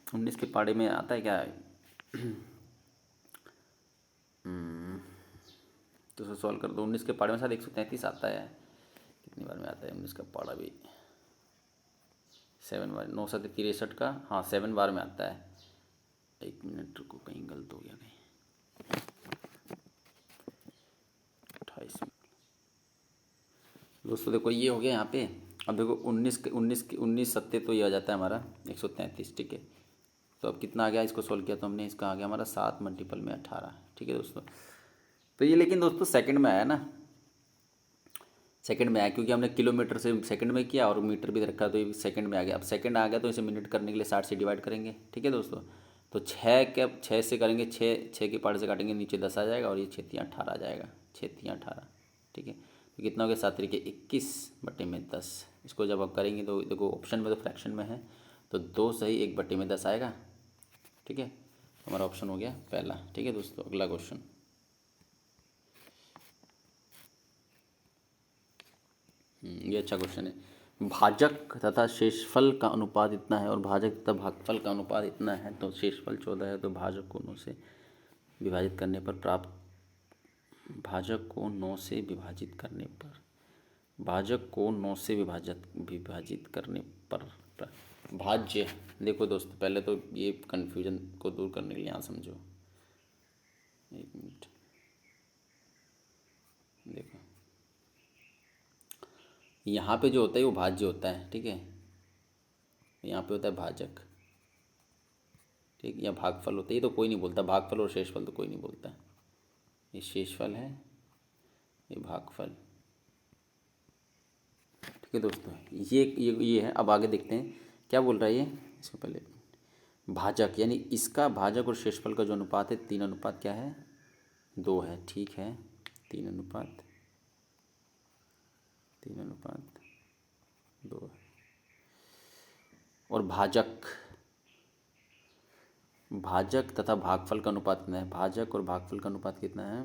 19 के पाड़े में आता है क्या, तो उसे सॉल्व कर दो। 19 के पाड़े में शायद 133 आता है, कितनी बार में आता है 19 का पाड़ा भी, 7 बार, 9 7 63 का, हाँ 7 बार में आता है। एक मिनट रुको, कहीं गलत हो गया, कहीं 28। दोस्तों देखो ये हो गया यहाँ पे। अब देखो 19 सत्ते तो ये आ जाता है हमारा 133। ठीक है, तो अब कितना आ गया, इसको सोल्व किया तो हमने, इसका आ गया हमारा 7 मल्टीपल में 18। ठीक है दोस्तों, तो ये लेकिन दोस्तों सेकंड में आया ना, सेकंड में आया क्योंकि हमने किलोमीटर से सेकंड में किया और मीटर भी रखा, तो ये सेकंड में आ गया। अब सेकंड आ गया तो इसे मिनट करने के लिए 60 से डिवाइड करेंगे। ठीक है दोस्तों, तो 6 से करेंगे, 6 के पार्ट से काटेंगे, नीचे 10 आ जाएगा और ये 6 3 18 आ जाएगा, 6 3 18। ठीक है, तो कितना हो गया, 7 तरीके 21 बटे में 10। इसको जब आप करेंगे तो देखो ऑप्शन में तो फ्रैक्शन में है, तो 2 सही 1 बटे में 10 आएगा। ठीक है, हमारा ऑप्शन हो गया पहला। ठीक है दोस्तों, अगला क्वेश्चन। ये अच्छा क्वेश्चन है। भाजक तथा शेषफल का अनुपात इतना है और भाजक तथा भागफल का अनुपात इतना है, तो शेषफल 14 है, तो भाजक को 9 से विभाजित करने पर प्राप्त, भाजक को 9 से विभाजित करने पर, भाजक को 9 से विभाजित करने पर भाज्य। देखो दोस्तों पहले तो ये कन्फ्यूजन को दूर करने के लिए यहाँ समझो, एक मिनट देखो, यहाँ पे जो होता है वो भाज्य होता है। ठीक है, यहाँ पे होता है भाजक, ठीक, या भागफल होता है, ये तो कोई नहीं बोलता, भागफल और शेषफल तो कोई नहीं बोलता। ये शेषफल है, ये भागफल। ठीक है दोस्तों, ये है। अब आगे देखते हैं क्या बोल रहा है ये, इसको पहले भाजक, यानी इसका भाजक और शेषफल का जो अनुपात है 3 अनुपात क्या है, 2 है। ठीक है, 3 अनुपात 3:2। और भाजक भाजक तथा भागफल का अनुपात कितना है? भाजक और भागफल का अनुपात कितना है?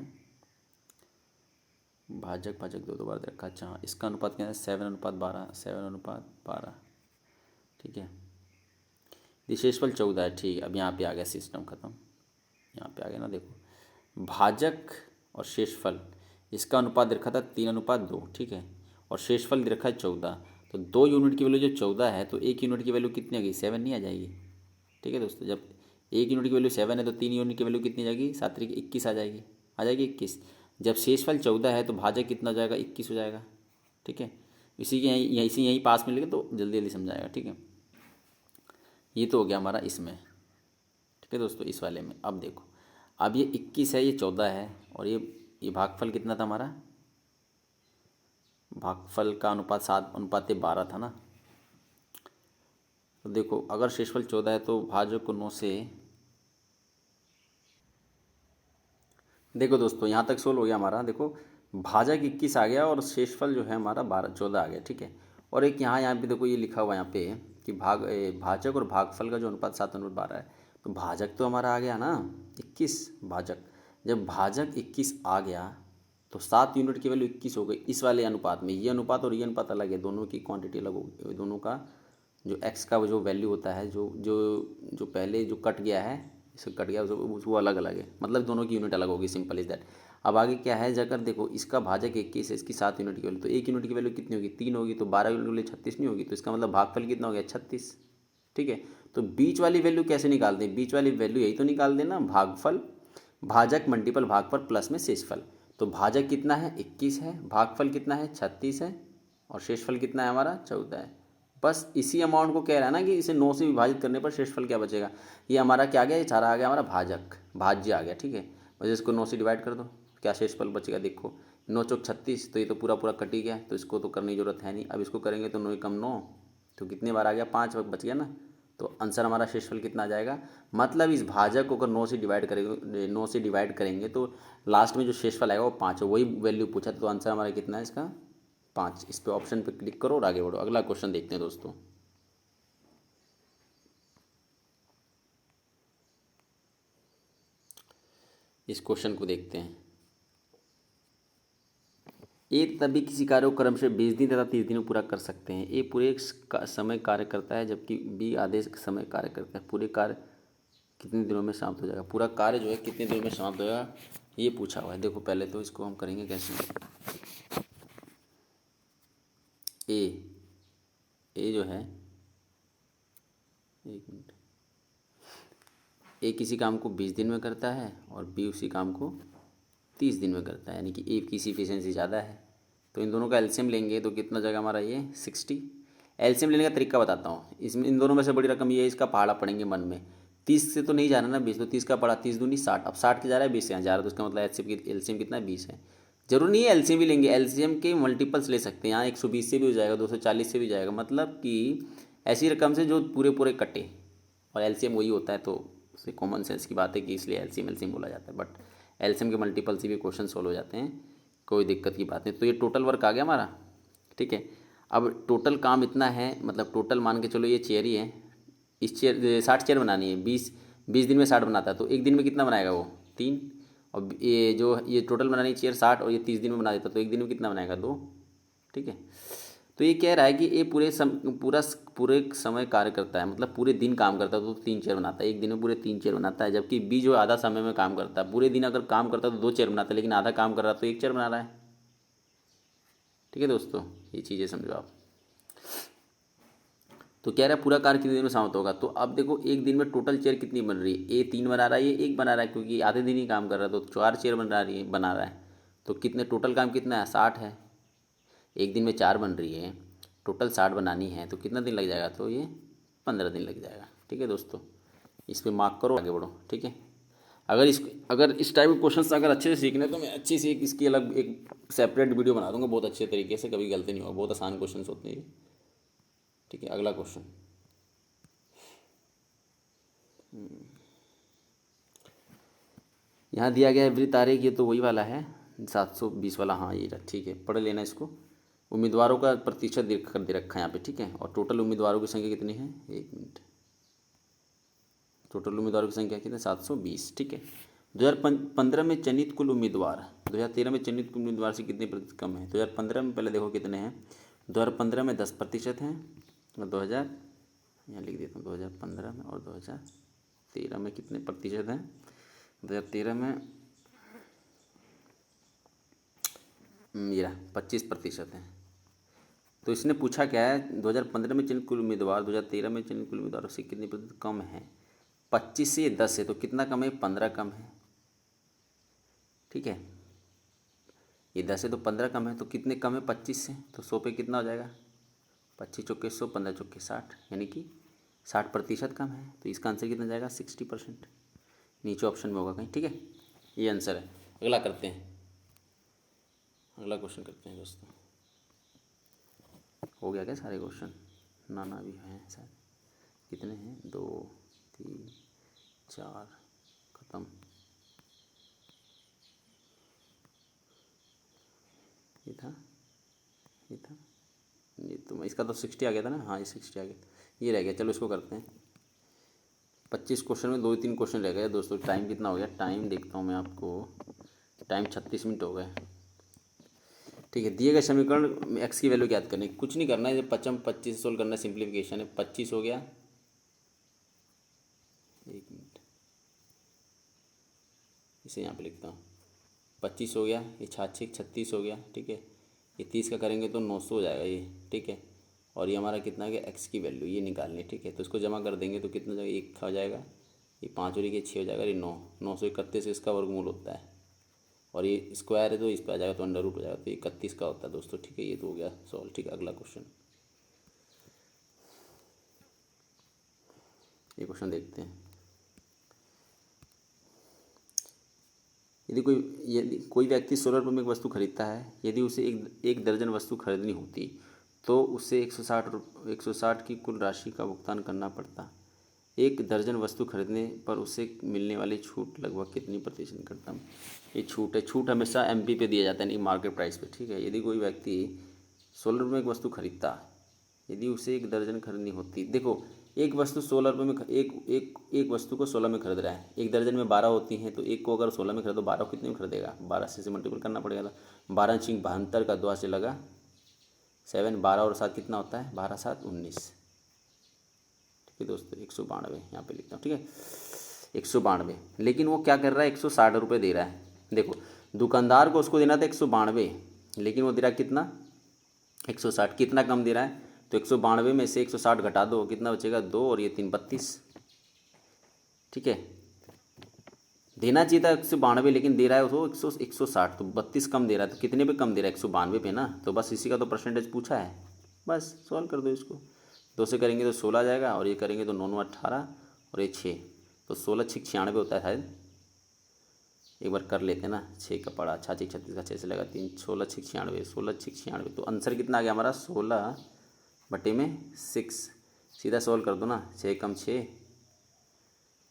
भाजक भाजक दो बार दे रखा। अच्छा, इसका अनुपात कितना है? 7:12। 7:12। ठीक है। शेषफल 14 है। ठीक है, अब यहाँ पे आ गया सिस्टम ख़त्म। यहाँ पे आ गया ना, देखो भाजक और शेषफल, इसका अनुपात दे रखा था 3:2। ठीक है, और शेषफल दे रखा है 14। तो 2 यूनिट की वैल्यू जो 14 है, तो 1 यूनिट की वैल्यू कितनी आ गई? 7 नहीं आ जाएगी? ठीक है दोस्तों, जब 1 यूनिट की वैल्यू 7 है तो 3 यूनिट की वैल्यू कितनी आ जाएगी? 7 3 21 आ जाएगी। आ जाएगी 21। जब शेषफल 14 है तो भाजक कितना हो जाएगा? 21 हो जाएगा। ठीक है, इसी के यहीं पास में लेके तो जल्दी जल्दी समझाएगा। ठीक है, ये तो हो गया हमारा इसमें। ठीक है दोस्तों, इस वाले में अब देखो, अब ये 21 है, ये 14 है, और ये भागफल कितना था हमारा? भागफल का अनुपात 7:12 था ना। तो देखो, अगर शेषफल 14 है तो भाजक को 9 से, देखो दोस्तों यहाँ तक सोल्व हो गया हमारा। देखो भाजक 21 आ गया और शेषफल जो है हमारा 14 आ गया। ठीक है, और एक यहाँ पे देखो ये लिखा हुआ यहाँ पे कि भाजक और भागफल का जो अनुपात 7:12 है, तो भाजक तो हमारा आ गया ना 21 भाजक। जब भाजक 21 आ गया तो 7 यूनिट की वैल्यू 21 हो गई इस वाले अनुपात में। ये अनुपात और ये अनुपात अलग है, दोनों की क्वांटिटी अलग होगी। दोनों का जो एक्स का जो वैल्यू होता है, जो जो जो पहले जो कट गया है, इससे कट गया वो अलग अलग है, मतलब दोनों की यूनिट अलग होगी। Simple is that. अब आगे क्या है, जाकर देखो इसका भाजक 21 है, इसकी 7 यूनिट की वैल्यू, तो 1 यूनिट की वैल्यू कितनी होगी? 3 होगी। तो 12 यूनिट की वैल्यू 36 नहीं होगी? तो इसका मतलब भागफल कितना हो गया? 36। ठीक है, तो बीच वाली वैल्यू कैसे निकालते हैं? बीच वाली वैल्यू यही तो निकाल देना, भागफल भाजक मल्टीपल भागफल प्लस में शेषफल। तो भाजक कितना है? 21 है। भागफल कितना है? 36 है। और शेषफल कितना है हमारा? 14 है। बस इसी अमाउंट को कह रहा है ना कि इसे 9 से विभाजित करने पर शेषफल क्या बचेगा। ये हमारा क्या आ गया? ये सारा आ गया हमारा भाजक, भाज्य आ गया। ठीक है, बस इसको 9 से डिवाइड कर दो, क्या शेषफल बचेगा? देखो 9 चौक 36, तो ये तो पूरा पूरा कट ही गया, तो इसको तो करने की जरूरत है नहीं। अब इसको करेंगे तो 9 कम 9, तो कितने बार आ गया? 5 बच गया ना। तो आंसर हमारा शेषफल कितना आ जाएगा? मतलब इस भाजक को अगर 9 से डिवाइड करेंगे, 9 से डिवाइड करेंगे तो लास्ट में जो शेषफल आएगा वो 5 है। वही वैल्यू पूछा, तो आंसर हमारा कितना है इसका? 5। इस पे ऑप्शन पे क्लिक करो और आगे बढ़ो। अगला क्वेश्चन देखते हैं दोस्तों। इस क्वेश्चन को देखते हैं। ए तभी किसी कार्य को क्रम से 20 दिन तथा 30 दिन में पूरा कर सकते हैं। ए पूरे समय कार्य करता है, जबकि बी आधे समय कार्य करता है। पूरे कार्य कितने दिनों में समाप्त हो जाएगा? पूरा कार्य जो है कितने दिनों में समाप्त हो जाएगा, ये पूछा हुआ है। देखो पहले तो इसको हम करेंगे कैसे। ए जो है, एक मिनट, ए किसी काम को 20 दिन में करता है और बी उसी काम को 30 दिन में करता है, यानी कि ए की इफिशियंसी ज़्यादा है। तो इन दोनों का एलसीएम लेंगे तो कितना जाएगा हमारा? ये 60। एलसीएम लेने का तरीका बताता हूँ। इसमें इन दोनों में से बड़ी रकम ये है, इसका पहाड़ा पड़ेंगे मन में। 30 से तो नहीं जाना ना 20, तो 30 का पड़ा, 30 दूनी 60। अब 60 के जा रहा है, 20 से यहाँ जा रहा है, तो इसका मतलब एलसीएम कितना है? 20 है। जरूर नहीं है एलसीएम भी लेंगे, एलसीएम के मल्टीपल्स ले सकते हैं। यहाँ 120 से भी हो जाएगा, 240 से भी जाएगा, मतलब कि ऐसी रकम से जो पूरे पूरे कटे, और एलसीएम वही होता है। तो उसे कॉमन सेंस की बात है कि इसलिए एलसीएम बोला जाता है। बट एलसीएम के मल्टीपल से भी क्वेश्चन सोल्व हो जाते हैं, कोई दिक्कत की बात नहीं। तो ये टोटल वर्क आ गया हमारा। ठीक है, अब टोटल काम इतना है, मतलब टोटल मान के चलो ये चेयर ही है, इस चेयर 60 चेयर बनानी है। 20 दिन में 60 बनाता है, तो एक दिन में कितना बनाएगा वो? 3। और ये टोटल बनानी चेयर 60 और ये 30 दिन में बना देता, तो एक दिन में कितना बनाएगा? 2। ठीक है, तो ये कह रहा है कि ये पूरे समय कार्य करता है, मतलब पूरे दिन काम करता है, तो 3 चेयर बनाता है। एक दिन में पूरे 3 चेयर बनाता है। जबकि बी जो आधा समय में काम करता है, पूरे दिन अगर काम करता है तो 2 चेयर बनाता है, लेकिन आधा काम कर रहा है तो 1 चेयर बना रहा है। ठीक है दोस्तों, ये चीज़ें समझो आप। तो कह रहा है पूरा कार्य कितने दिन में समाप्त होगा। तो अब देखो एक दिन में टोटल चेयर कितनी बन रही है? ए 3 बना रहा है, ये 1 बना रहा है, क्योंकि आधे दिन ही काम कर रहा है, तो 4 चेयर बना रहा है। तो कितने टोटल काम कितना है? 60 है। एक दिन में 4 बन रही है, टोटल 60 बनानी है, तो कितना दिन लग जाएगा? तो ये 15 दिन लग जाएगा। ठीक है दोस्तों, इस पर मार्क करो, आगे बढ़ो। ठीक है, अगर इस टाइप के क्वेश्चन अगर अच्छे से सीखने, तो मैं अच्छी सी इसकी अलग एक सेपरेट वीडियो बना दूंगा बहुत अच्छे तरीके से, कभी गलती नहीं होगा। बहुत आसान क्वेश्चन होते हैं ये। ठीक है, अगला क्वेश्चन। यहाँ दिया गया एवरी तारीख, ये तो वही वाला है 720 वाला। हाँ ये ठीक है, पढ़ लेना इसको। उम्मीदवारों का प्रतिशत कर दे रखा है यहाँ पे, ठीक है। और टोटल उम्मीदवारों की संख्या कितनी है, 1 मिनट, टोटल उम्मीदवारों की संख्या कितनी, 720, ठीक है। 2015 में चयनित कुल उम्मीदवार 2013 में चयनित कुल उम्मीदवार से कितने प्रतिशत कम है। 2015 में पहले देखो कितने हैं, 2015 में 10% हैं, और 2000 यहाँ लिख देता हूँ, 2015 में और 2013 में कितने प्रतिशत हैं। 2013 में मेरा 25% है। तो इसने पूछा क्या है, 2015 में चयनित कुल उम्मीदवार 2013 में चयनित कुल उम्मीदवारों से कितने प्रतिशत कम है। 25 से 10 है तो कितना कम है, 15 कम है, ठीक है। ये 10 है तो 15 कम है, तो कितने कम है 25 से, तो 100 पे कितना हो जाएगा, 25 चौके 100, 15 चौके 60, यानी कि 60% कम है। तो इसका आंसर कितना जाएगा, 60%, नीचे ऑप्शन में होगा कहीं, ठीक है। ये आंसर है। अगला करते हैं, अगला क्वेश्चन करते हैं दोस्तों। हो गया क्या सारे क्वेश्चन, ना भी हैं शायद, कितने हैं, 2 3 4, ख़त्म। ये था ये तो इसका तो 60 आ गया था ना, हाँ ये 60 आ गया, ये रह गया। चलो इसको करते हैं। 25 क्वेश्चन में 2-3 क्वेश्चन रह गए दोस्तों। टाइम कितना हो गया, टाइम देखता हूँ मैं आपको, टाइम 36 मिनट हो गए, ठीक है। दिए गए समीकरण एक्स की वैल्यू ज्ञात करनी, कुछ नहीं करना है, जब 25 सोल्व करना है, सिंप्लीफिकेशन है। 25 हो गया, 1 मिनट, इसे यहाँ पे लिखता हूँ, 25 हो गया, ये 36 हो गया, ठीक है। ये 30 का करेंगे तो 900 हो जाएगा ये, ठीक है। और ये हमारा कितना आ गया, एक्स की वैल्यू ये निकालनी है, ठीक है। तो इसको जमा कर देंगे तो कितना जाएगा, 1 हो जाएगा, ये 5 और ये 6 हो जाएगा, ये 931 इसका वर्गमूल होता है। और ये स्क्वायर है तो इस पर आ जाएगा तो अंडर रूट हो जाएगा, तो 31 का होता है दोस्तों, ठीक है। ये तो हो गया सॉल्व, ठीक है। अगला क्वेश्चन, ये क्वेश्चन देखते हैं। यदि कोई व्यक्ति 16 रुपये में एक वस्तु खरीदता है, यदि उसे एक दर्जन वस्तु खरीदनी होती तो उसे 160 की कुल राशि का भुगतान करना पड़ता। एक दर्जन वस्तु खरीदने पर उसे मिलने वाली छूट लगभग कितनी प्रतिशत करता हूँ। ये छूट है, छूट हमेशा एमपी पे दिया जाता है, नहीं मार्केट प्राइस पे, ठीक है। यदि कोई व्यक्ति 16 रुपये में एक वस्तु खरीदता, यदि उसे एक दर्जन खरीदनी होती, देखो एक वस्तु 16 रुपये में एक वस्तु को 16 में खरीद रहा है, एक दर्जन में 12 होती हैं, तो एक को अगर 16 में खरीदो, 12 को कितने में खरीदेगा, 12 से मल्टीपल करना पड़ेगा। तो 12 छिंग 72 का 2 से लगा 7, 12 और 7 कितना होता है, 12 7 19, ठीक है दोस्तों। 192 यहाँ पे लिखता हूँ, ठीक है, 192। लेकिन वो क्या कर रहा है, 160 रुपये दे रहा है। देखो दुकानदार को उसको देना था 192, लेकिन वो दे रहा कितना, 160, कितना कम दे रहा है। तो 192 में से 160 घटा दो, कितना बचेगा, 2 और ये 3 32, ठीक है। देना चाहिए था 192, लेकिन दे रहा है उसको 160, तो 32 कम दे रहा है। तो कितने पे कम दे रहा है, 192 पे ना। तो बस इसी का तो परसेंटेज पूछा है, बस सॉल्व कर दो इसको। 2 से करेंगे तो 16 आ जाएगा, और ये करेंगे तो 9 9 18 और ये 6, तो 16 6 96 होता है शायद, एक बार कर लेते हैं ना। 6 का पड़ा, 6 6 36 का 6 से लगा 3, 16 6 96, 16 6 96। तो आंसर कितना आ गया हमारा, 16/6। सीधा सॉल्व कर दो ना, 6 कम 6,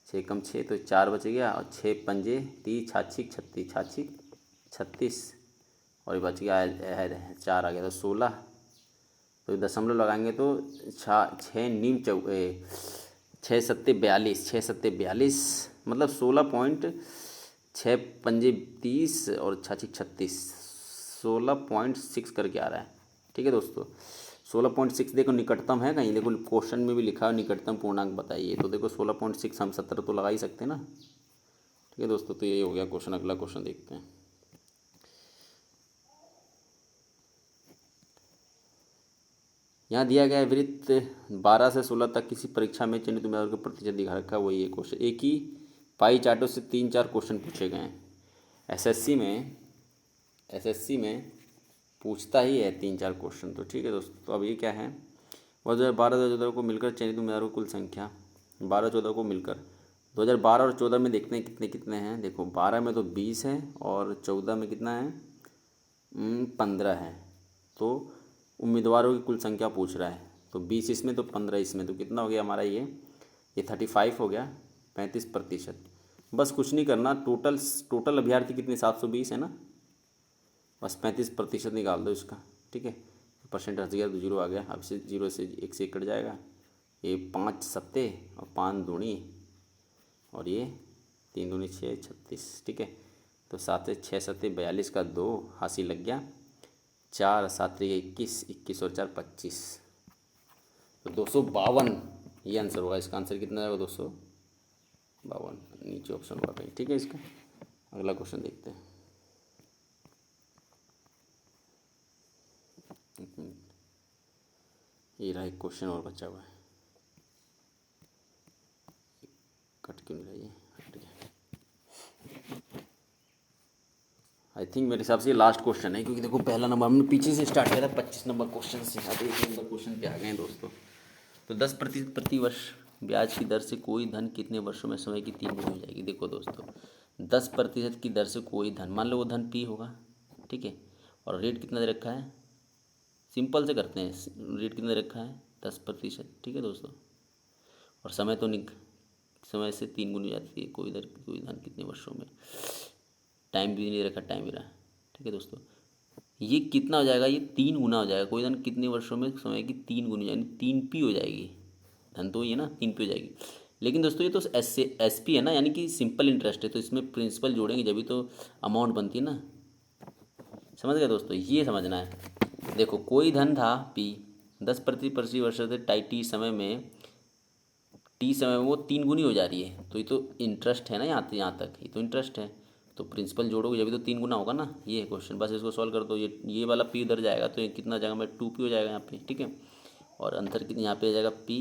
6 कम 6 तो 4 बच गया, और 6 पंजे 30, 6 36, 6 36, और ये बच गया 4 आ गया, तो 16। तो दशमलव लगाएंगे तो 6 नीम 6 सत्ते 42, 6 सत्ते 42, मतलब 16.6 पंजे 30 और 6 36, 16.6 करके आ रहा है, ठीक है दोस्तों। 16.6 देखो निकटतम है कहीं, देखो क्वेश्चन में भी लिखा है निकटतम पूर्णांक बताइए, तो देखो 16.6 हम 17 तो लगा ही सकते हैं ना, ठीक है दोस्तों। तो ये हो गया क्वेश्चन। अगला क्वेश्चन देखते हैं। यहाँ दिया गया है वृत्त 12 से 16 तक किसी परीक्षा में चयनित उम्मीदवार को प्रतिशत दिखा रखा है, वही ये क्वेश्चन। एक ही पाई चार्टों से 3-4 क्वेश्चन पूछे गए हैं। एसएससी में पूछता ही है 3-4 क्वेश्चन, तो ठीक है दोस्तों। तो अब ये क्या है, 2012-2014 को मिलकर चयनित उम्मीदवारों की कुल संख्या 12-14 को मिलकर 2012 और 14 में देखते हैं कितने कितने हैं। देखो 12 में तो 20 है, और 14 में कितना है, 15 है। तो उम्मीदवारों की कुल संख्या पूछ रहा है, तो 20 इसमें तो 15 इसमें, तो कितना हो गया हमारा ये 35 हो गया, 35%। बस कुछ नहीं करना, टोटल अभ्यर्थी कितने 720 है ना, बस 35% निकाल दो इसका, ठीक है। परसेंट हंस गया तो 0 आ गया। अब से 0 से 1 से 1 कट जाएगा। ये 5 सत्ते और 5 दूनी और ये 3 दूनी 6 36, ठीक है। तो 7 से 6 सत्ते 42 का 2 हासी लग गया। 4 7 21, 21 और 4 25, तो 252 ये आंसर होगा। इसका आंसर कितना आएगा? 252, नीचे ऑप्शन होगा कहीं, ठीक है। इसका अगला क्वेश्चन देखते हैं। ये रहा एक क्वेश्चन और बचा हुआ है, कट क्यों नहीं रहा ये, हट गया। आई थिंक मेरे हिसाब से ये लास्ट क्वेश्चन है, क्योंकि देखो पहला नंबर हमने पीछे से स्टार्ट किया था 25 नंबर क्वेश्चन से, अब 1 नंबर क्वेश्चन पे आ गए हैं दोस्तों। तो 10% प्रति वर्ष ब्याज की दर से कोई धन कितने वर्षों में समय की 3 गुनी हो जाएगी? देखो दोस्तों, 10% की दर से कोई धन, मान लो वो धन पी होगा, ठीक है, और रेट कितना दे रखा है, सिंपल से करते हैं, रेट कितना दे रखा है 10%, ठीक है दोस्तों, और समय तो समय से 3 गुनी हो जाती है, कोई धन कितने वर्षों में, टाइम भी नहीं रखा, टाइम भी रहा, ठीक है दोस्तों। ये कितना हो जाएगा? ये 3 गुना हो जाएगा। कोई धन कितने वर्षों में समय की 3 गुनी, यानी 3p हो जाएगी। धन तो ये ना 3p हो जाएगी। लेकिन दोस्तों ये तो एस पी है ना, यानी कि सिंपल इंटरेस्ट है, तो इसमें प्रिंसिपल जोड़ेंगे जब भी तो अमाउंट बनती है ना, समझ गए दोस्तों, ये समझना है। देखो कोई धन था p, 10% वर्ष से टी समय में, वो 3 गुनी हो जा रही है, तो ये तो इंटरेस्ट है ना, यहाँ तक ये तो इंटरेस्ट है, तो प्रिंसिपल जोड़ोगे जब भी तो 3 गुना होगा ना। ये है क्वेश्चन, बस इसको सॉल्व कर दो। ये वाला p उधर जाएगा तो ये कितना जाएगा, मैं 2p हो जाएगा यहाँ पे, ठीक है। और अंतर कितनी यहाँ पे आ जाएगा, p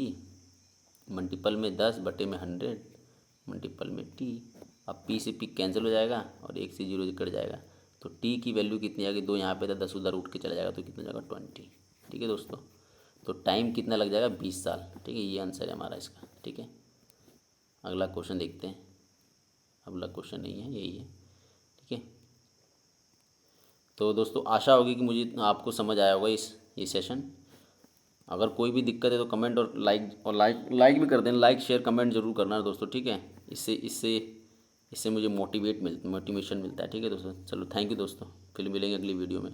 मल्टीपल में 10 बटे में 100 मल्टीपल में t। अब p से p कैंसिल हो जाएगा और 1 से 0 कट जाएगा, तो t की वैल्यू कितनी आएगी, 2 यहाँ पे था, 10 उधर उठ के चला जाएगा, तो कितना जाएगा 20, ठीक है दोस्तों। तो टाइम कितना लग जाएगा, 20 साल, ठीक है। ये आंसर है हमारा इसका, ठीक है। अगला क्वेश्चन देखते हैं। अगला क्वेश्चन नहीं है, यही है, ठीक है। तो दोस्तों आशा होगी कि मुझे आपको समझ आया होगा ये सेशन। अगर कोई भी दिक्कत है तो कमेंट और लाइक भी कर देना, लाइक शेयर कमेंट जरूर करना दोस्तों, ठीक है। इससे मुझे मोटिवेशन मिलता है, ठीक है दोस्तों। चलो थैंक यू दोस्तों, फिर मिलेंगे अगली वीडियो में।